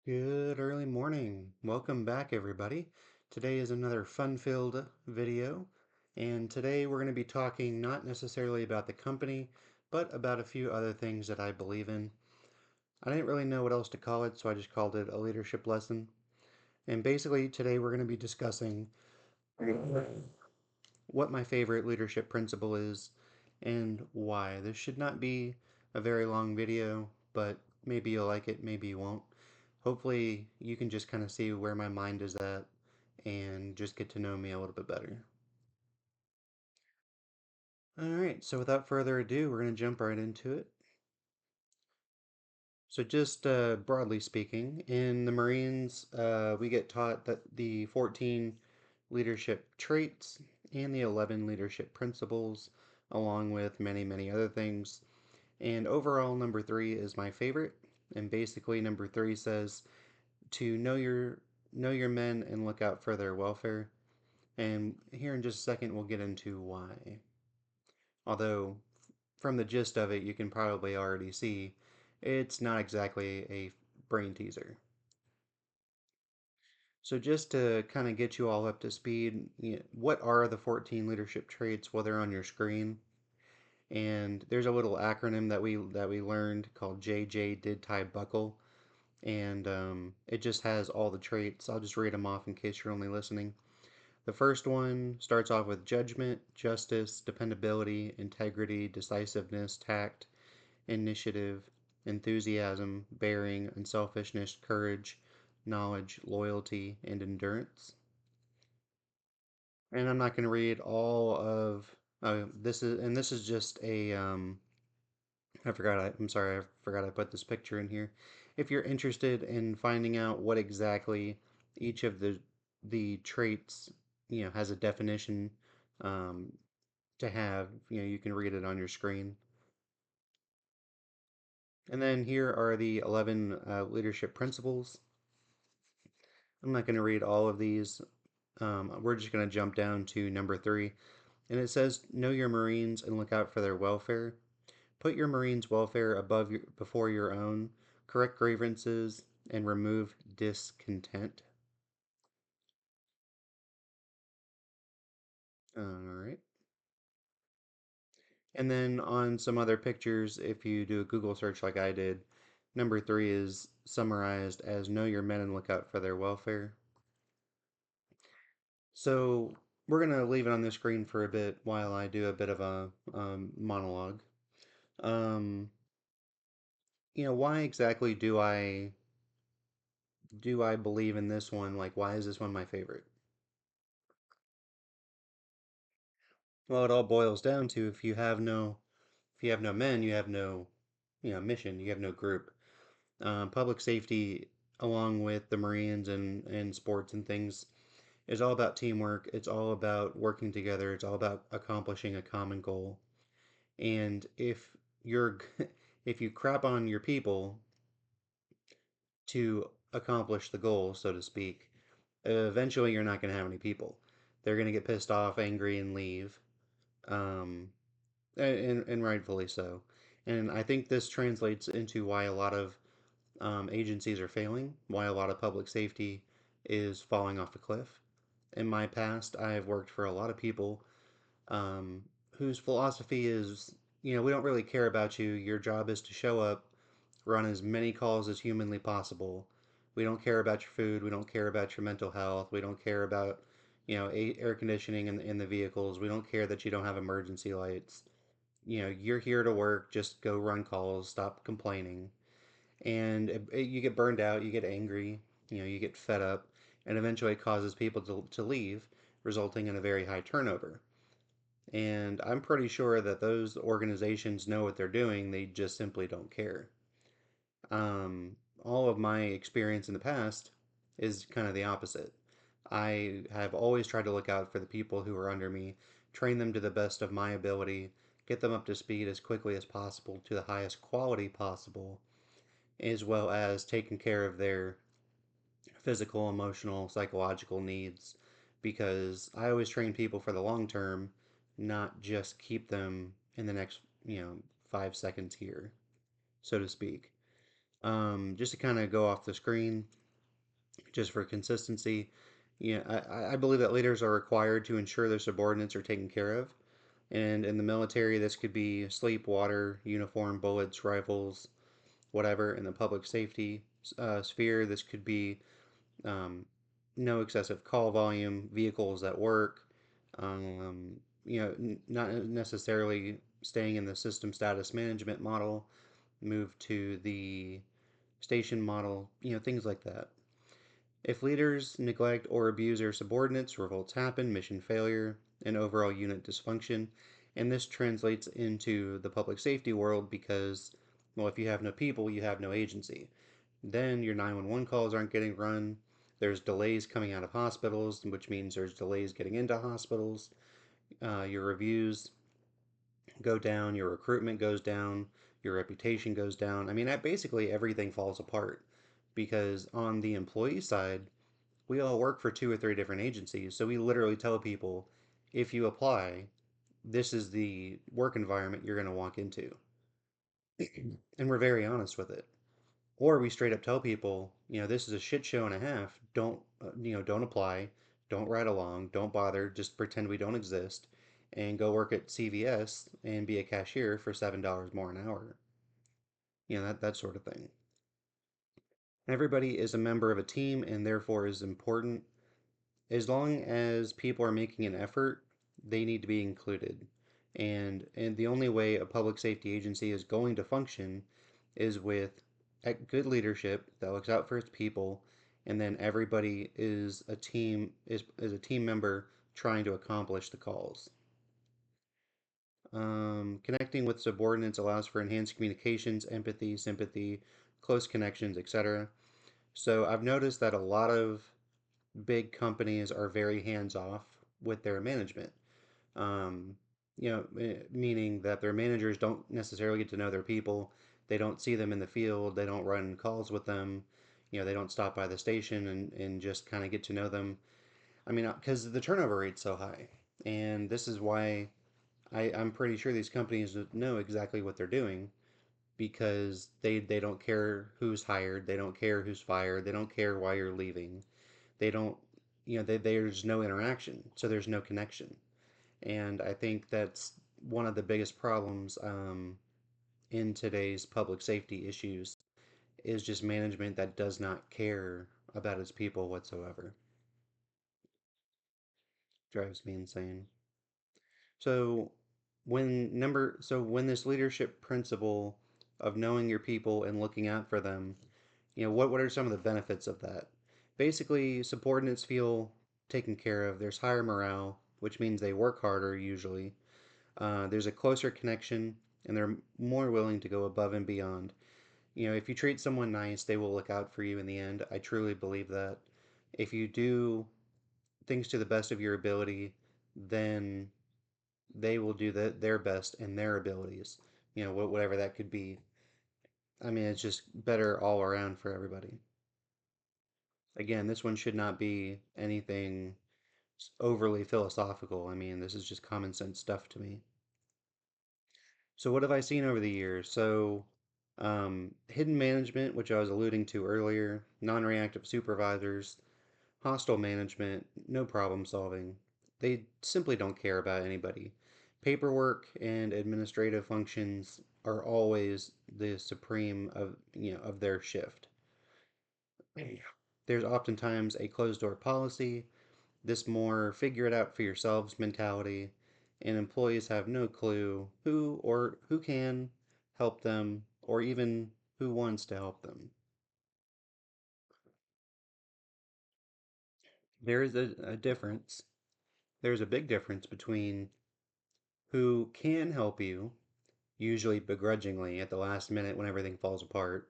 Good early morning. Welcome back, everybody. Today is another fun-filled video, and today we're going to be talking not necessarily about the company, but about a few other things that I believe in. I didn't really know what else to call it, so I just called it a leadership lesson. And basically, today we're going to be discussing what my favorite leadership principle is and why. This should not be a very long video, but maybe you'll like it, maybe you won't. Hopefully, you can just kind of see where my mind is at and just get to know me a little bit better. Alright, so without further ado, we're going to jump right into it. So just broadly speaking, in the Marines, we get taught that the 14 leadership traits and the 11 leadership principles, along with many, many other things. And overall, number 3 is my favorite. And basically, number 3 says to know your men and look out for their welfare. And here in just a second, we'll get into why. Although, from the gist of it, you can probably already see it's not exactly a brain teaser. So, just to kind of get you all up to speed, what are the 14 leadership traits? Well, they're on your screen. And there's a little acronym that we learned called JJ Did Tie Buckle, and it just has all the traits. I'll just read them off in case you're only listening. The first one starts off with judgment, justice, dependability, integrity, decisiveness, tact, initiative, enthusiasm, bearing, unselfishness, courage, knowledge, loyalty, and endurance. And I'm not going to read all of this is just a I'm sorry, I forgot I put this picture in here. If you're interested in finding out what exactly each of the traits, has a definition um, to have, you can read it on your screen. And then here are the 11 leadership principles. I'm not going to read all of these. We're just going to jump down to number 3. And it says, know your Marines and look out for their welfare. Put your Marines' welfare before your own, correct grievances, and remove discontent. All right. And then on some other pictures, if you do a Google search like I did, number 3 is summarized as know your men and look out for their welfare. So we're going to leave it on the screen for a bit while I do a bit of a monologue. Um, why exactly do I believe in this one? Like, why is this one my favorite? Well, it all boils down to if you have no men, you have no, mission, you have no group. Public safety, along with the Marines and sports and things, is all about teamwork. It's all about working together. It's all about accomplishing a common goal. And you're if you crap on your people to accomplish the goal, so to speak, eventually you're not going to have any people. They're going to get pissed off, angry, and leave. Um, and rightfully so. And I think this translates into why a lot of agencies are failing, why a lot of public safety is falling off a cliff. In my past, I have worked for a lot of people um, whose philosophy is, we don't really care about you. Your job is to show up, run as many calls as humanly possible. We don't care about your food. We don't care about your mental health. We don't care about, air conditioning in the vehicles. We don't care that you don't have emergency lights. You're here to work. Just go run calls. Stop complaining. And you get burned out. You get angry. You get fed up, and eventually it causes people to leave, resulting in a very high turnover. And I'm pretty sure that those organizations know what they're doing, they just simply don't care. All of my experience in the past is kind of the opposite. I have always tried to look out for the people who are under me, train them to the best of my ability, get them up to speed as quickly as possible to the highest quality possible, as well as taking care of their physical, emotional, psychological needs, because I always train people for the long term, not just keep them in the next, 5 seconds here, so to speak. Just to kind of go off the screen, just for consistency, I believe that leaders are required to ensure their subordinates are taken care of. And in the military, this could be sleep, water, uniform, bullets, rifles, whatever. In the public safety sphere, this could be um, no excessive call volume, vehicles at work, not necessarily staying in the system status management model, move to the station model, things like that. If leaders neglect or abuse their subordinates, revolts happen, mission failure, and overall unit dysfunction. And this translates into the public safety world because, well, if you have no people, you have no agency. Then your 911 calls aren't getting run. There's delays coming out of hospitals, which means there's delays getting into hospitals. Your reviews go down, your recruitment goes down, your reputation goes down. I mean, basically everything falls apart because on the employee side, we all work for two or three different agencies. So we literally tell people if you apply, this is the work environment you're going to walk into. And we're very honest with it. Or we straight up tell people, this is a shit show and a half. Don't apply. Don't ride along. Don't bother. Just pretend we don't exist and go work at CVS and be a cashier for $7 more an hour. That sort of thing. Everybody is a member of a team and therefore is important. As long as people are making an effort, they need to be included. And the only way a public safety agency is going to function is with good leadership that looks out for its people, and then everybody is a team member trying to accomplish the calls. Connecting with subordinates allows for enhanced communications, empathy, sympathy, close connections, etc. So I've noticed that a lot of big companies are very hands off with their management. Um, Meaning that their managers don't necessarily get to know their people. They don't see them in the field. They don't run calls with them. They don't stop by the station and just kind of get to know them. I mean, because the turnover rate's so high. And this is why I'm pretty sure these companies know exactly what they're doing because they don't care who's hired. They don't care who's fired. They don't care why you're leaving. They don't, there's no interaction. So there's no connection. And I think that's one of the biggest problems in today's public safety issues is just management that does not care about its people whatsoever. Drives me insane. So when this leadership principle of knowing your people and looking out for them, what are some of the benefits of that? Basically, subordinates feel taken care of. There's higher morale, which means they work harder usually. There's a closer connection, and they're more willing to go above and beyond. If you treat someone nice, they will look out for you in the end. I truly believe that. If you do things to the best of your ability, then they will do their best in their abilities. Whatever that could be. I mean, it's just better all around for everybody. Again, this one should not be anything overly philosophical. I mean, this is just common sense stuff to me. So what have I seen over the years? So hidden management, which I was alluding to earlier, non-reactive supervisors, hostile management, no problem solving. They simply don't care about anybody. Paperwork and administrative functions are always the supreme of their shift. There's oftentimes a closed door policy, this more figure it out for yourselves mentality, and employees have no clue who can help them or even who wants to help them. There is a difference. There's a big difference between who can help you, usually begrudgingly at the last minute when everything falls apart,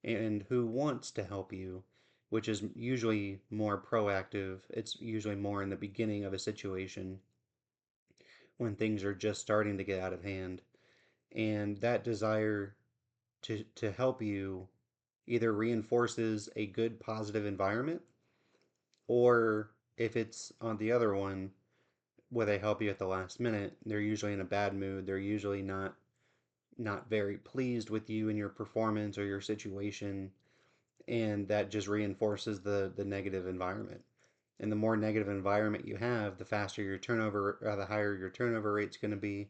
and who wants to help you, which is usually more proactive. It's usually more in the beginning of a situation when things are just starting to get out of hand. And that desire to help you either reinforces a good positive environment, or if it's on the other one where they help you at the last minute, they're usually in a bad mood. They're usually not very pleased with you and your performance or your situation, and that just reinforces the negative environment. And the more negative environment you have, the faster your turnover, the higher your turnover rate's going to be,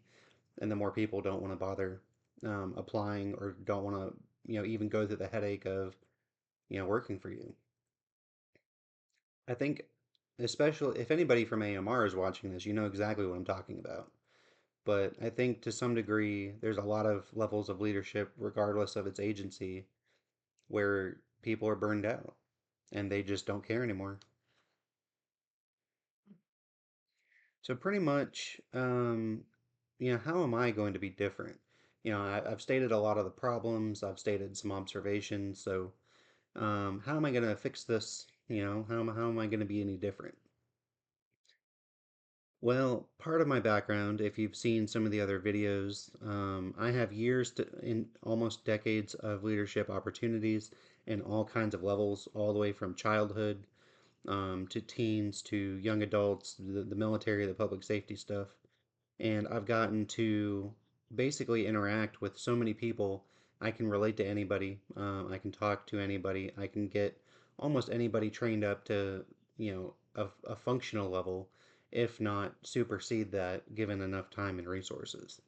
and the more people don't want to bother applying or don't want to, even go through the headache of, working for you. I think, especially if anybody from AMR is watching this, you know exactly what I'm talking about. But I think to some degree, there's a lot of levels of leadership, regardless of its agency, where people are burned out and they just don't care anymore. So pretty much, how am I going to be different? I've stated a lot of the problems. I've stated some observations. So, how am I going to fix this? How am I going to be any different? Well, part of my background, if you've seen some of the other videos, I have in almost decades of leadership opportunities in all kinds of levels, all the way from childhood to teens to young adults, the military, the public safety stuff. And I've gotten to basically interact with so many people. I can relate to anybody. I can talk to anybody. I can get almost anybody trained up to, a functional level, if not supersede that, given enough time and resources.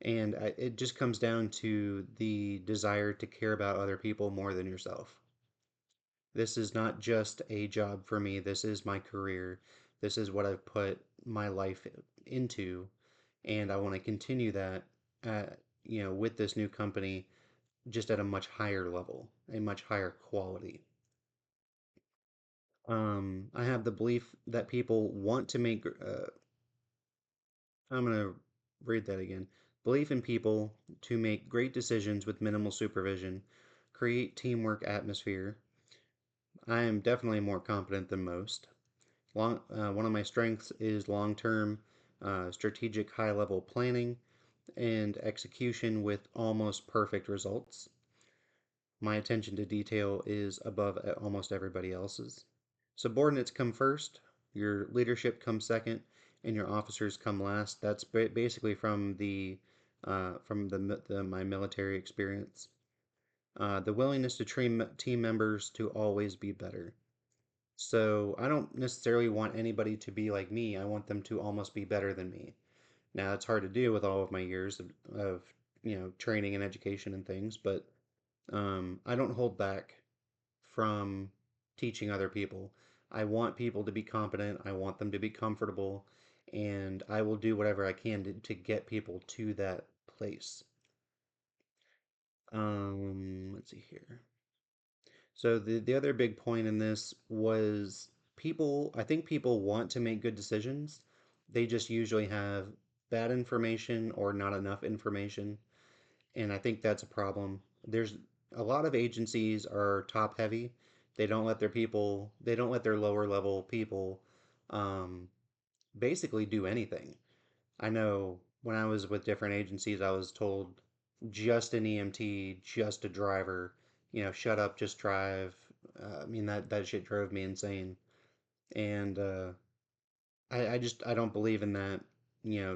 And it just comes down to the desire to care about other people more than yourself. This is not just a job for me. This is my career. This is what I've put my life into, and I want to continue that with this new company, just at a much higher level, a much higher quality. I have the belief that people want to make. I'm gonna read that again. Belief in people to make great decisions with minimal supervision, create teamwork atmosphere. I am definitely more competent than most. One of my strengths is long-term, strategic, high-level planning and execution with almost perfect results. My attention to detail is above almost everybody else's. Subordinates come first, your leadership comes second, and your officers come last. That's basically from my military experience. The willingness to train team members to always be better. So I don't necessarily want anybody to be like me. I want them to almost be better than me. Now it's hard to do with all of my years of training and education and things, but I don't hold back from teaching other people. I want people to be competent. I want them to be comfortable, and I will do whatever I can to get people to that place. Let's see here. So the other big point in this was people, I think people want to make good decisions. They just usually have bad information or not enough information, and I think that's a problem. There's a lot of agencies are top heavy. They don't let their lower level people um, basically do anything. I know when I was with different agencies, I was told just an EMT, just a driver, shut up, just drive. I mean, that shit drove me insane. And I don't believe in that,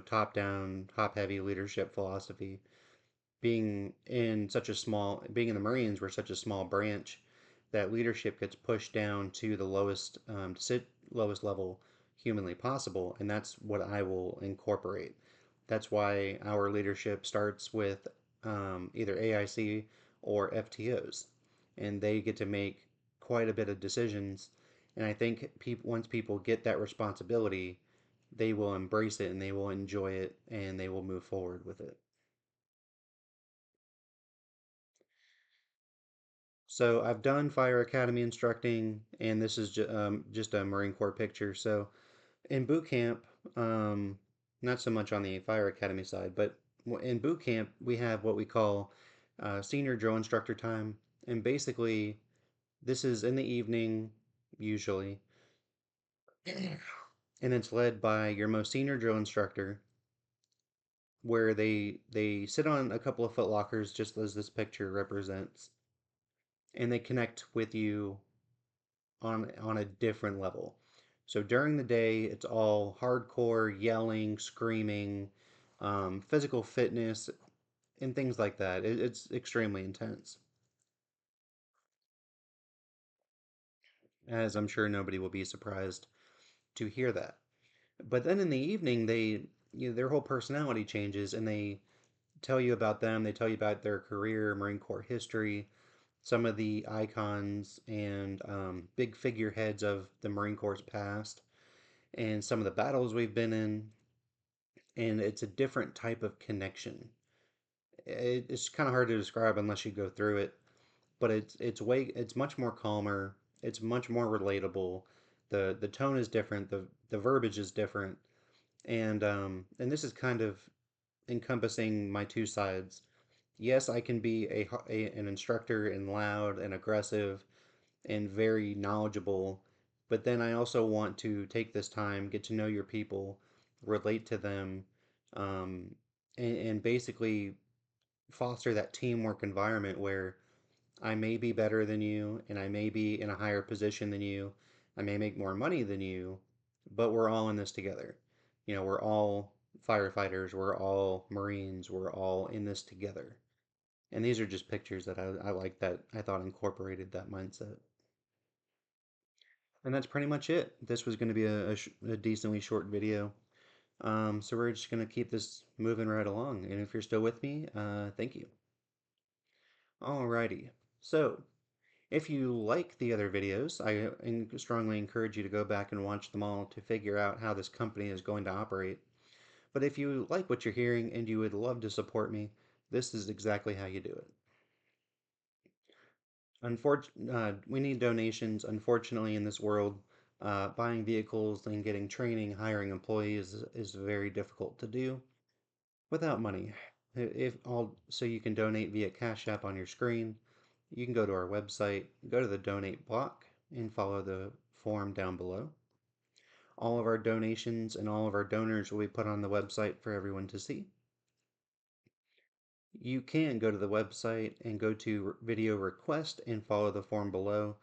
top down, top heavy leadership philosophy. Being in the Marines, we're such a small branch that leadership gets pushed down to the lowest level humanly possible, and that's what I will incorporate. That's why our leadership starts with either AIC or FTOs, and they get to make quite a bit of decisions. And I think once people get that responsibility, they will embrace it and they will enjoy it and they will move forward with it. So I've done fire academy instructing, and this is just a Marine Corps picture. So in boot camp, not so much on the fire academy side, but in boot camp we have what we call senior drill instructor time, and basically this is in the evening usually, and it's led by your most senior drill instructor, where they sit on a couple of foot lockers, just as this picture represents, and they connect with you on a different level. So during the day, it's all hardcore yelling, screaming, physical fitness and things like that. It's extremely intense, as I'm sure nobody will be surprised to hear that. But then in the evening, their whole personality changes, and they tell you about them. They tell you about their career, Marine Corps history, some of the icons and big figureheads of the Marine Corps past, and some of the battles we've been in. And it's a different type of connection. It's kind of hard to describe unless you go through it, but it's much more calmer. It's much more relatable. The tone is different. The verbiage is different, and this is kind of encompassing my two sides. Yes, I can be an instructor and loud and aggressive and very knowledgeable, but then I also want to take this time, get to know your people, relate to them, um, and basically foster that teamwork environment where I may be better than you and I may be in a higher position than you. I may make more money than you, but we're all in this together. We're all firefighters, we're all Marines, we're all in this together. And these are just pictures that I like that I thought incorporated that mindset. And that's pretty much it. This was going to be a decently short video. So we're just going to keep this moving right along. And if you're still with me, thank you. Alrighty. So if you like the other videos, I strongly encourage you to go back and watch them all to figure out how this company is going to operate. But if you like what you're hearing and you would love to support me, this is exactly how you do it. We need donations. Unfortunately, in this world, buying vehicles and getting training, hiring employees is very difficult to do without money. If all so you can donate via Cash App on your screen. You can go to our website, go to the donate block, and follow the form down below. All of our donations and all of our donors will be put on the website for everyone to see. You can go to the website and go to video request and follow the form below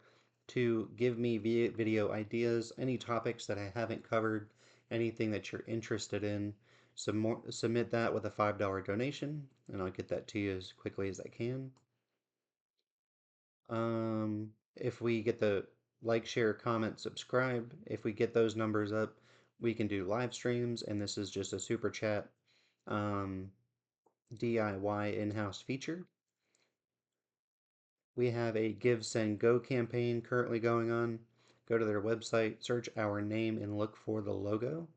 to give me video ideas, any topics that I haven't covered, anything that you're interested in. Submit that with a $5 donation, and I'll get that to you as quickly as I can. If we get the like, share, comment, subscribe, if we get those numbers up, we can do live streams, and this is just a super chat um, DIY in-house feature. We have a Give, Send, Go campaign currently going on. Go to their website, search our name, and look for the logo,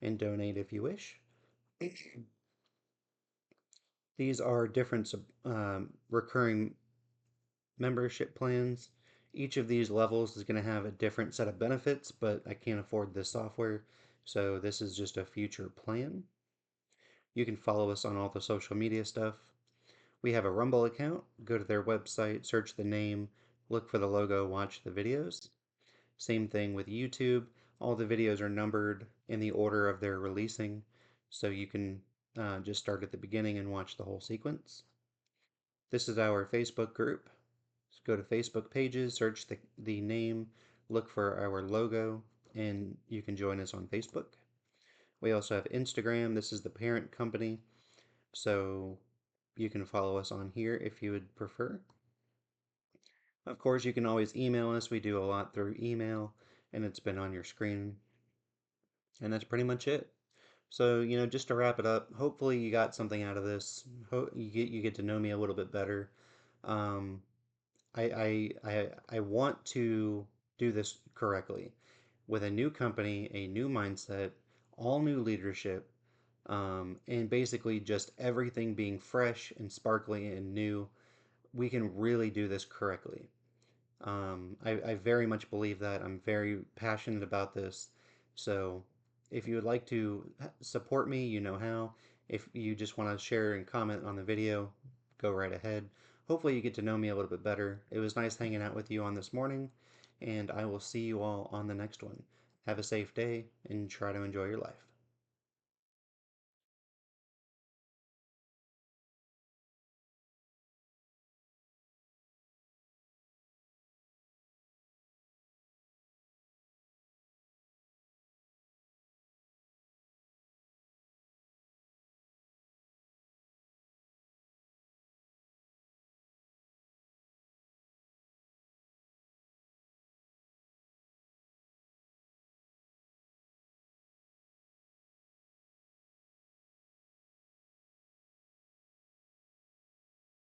and donate if you wish. These are different recurring membership plans. Each of these levels is going to have a different set of benefits, but I can't afford this software, so this is just a future plan. You can follow us on all the social media stuff. We have a Rumble account. Go to their website, search the name, look for the logo, watch the videos. Same thing with YouTube. All the videos are numbered in the order of their releasing, so you can just start at the beginning and watch the whole sequence. This is our Facebook group. So go to Facebook pages, search the name, look for our logo, and you can join us on Facebook. We also have Instagram. This is the parent company, so you can follow us on here if you would prefer. Of course, you can always email us. We do a lot through email, and it's been on your screen. And that's pretty much it. So, just to wrap it up, hopefully you got something out of this. You get to know me a little bit better. Um, I want to do this correctly with a new company, a new mindset, all new leadership, and basically just everything being fresh and sparkly and new. We can really do this correctly. I very much believe that. I'm very passionate about this. So if you would like to support me, you know how. If you just want to share and comment on the video, go right ahead. Hopefully you get to know me a little bit better. It was nice hanging out with you on this morning, and I will see you all on the next one. Have a safe day and try to enjoy your life.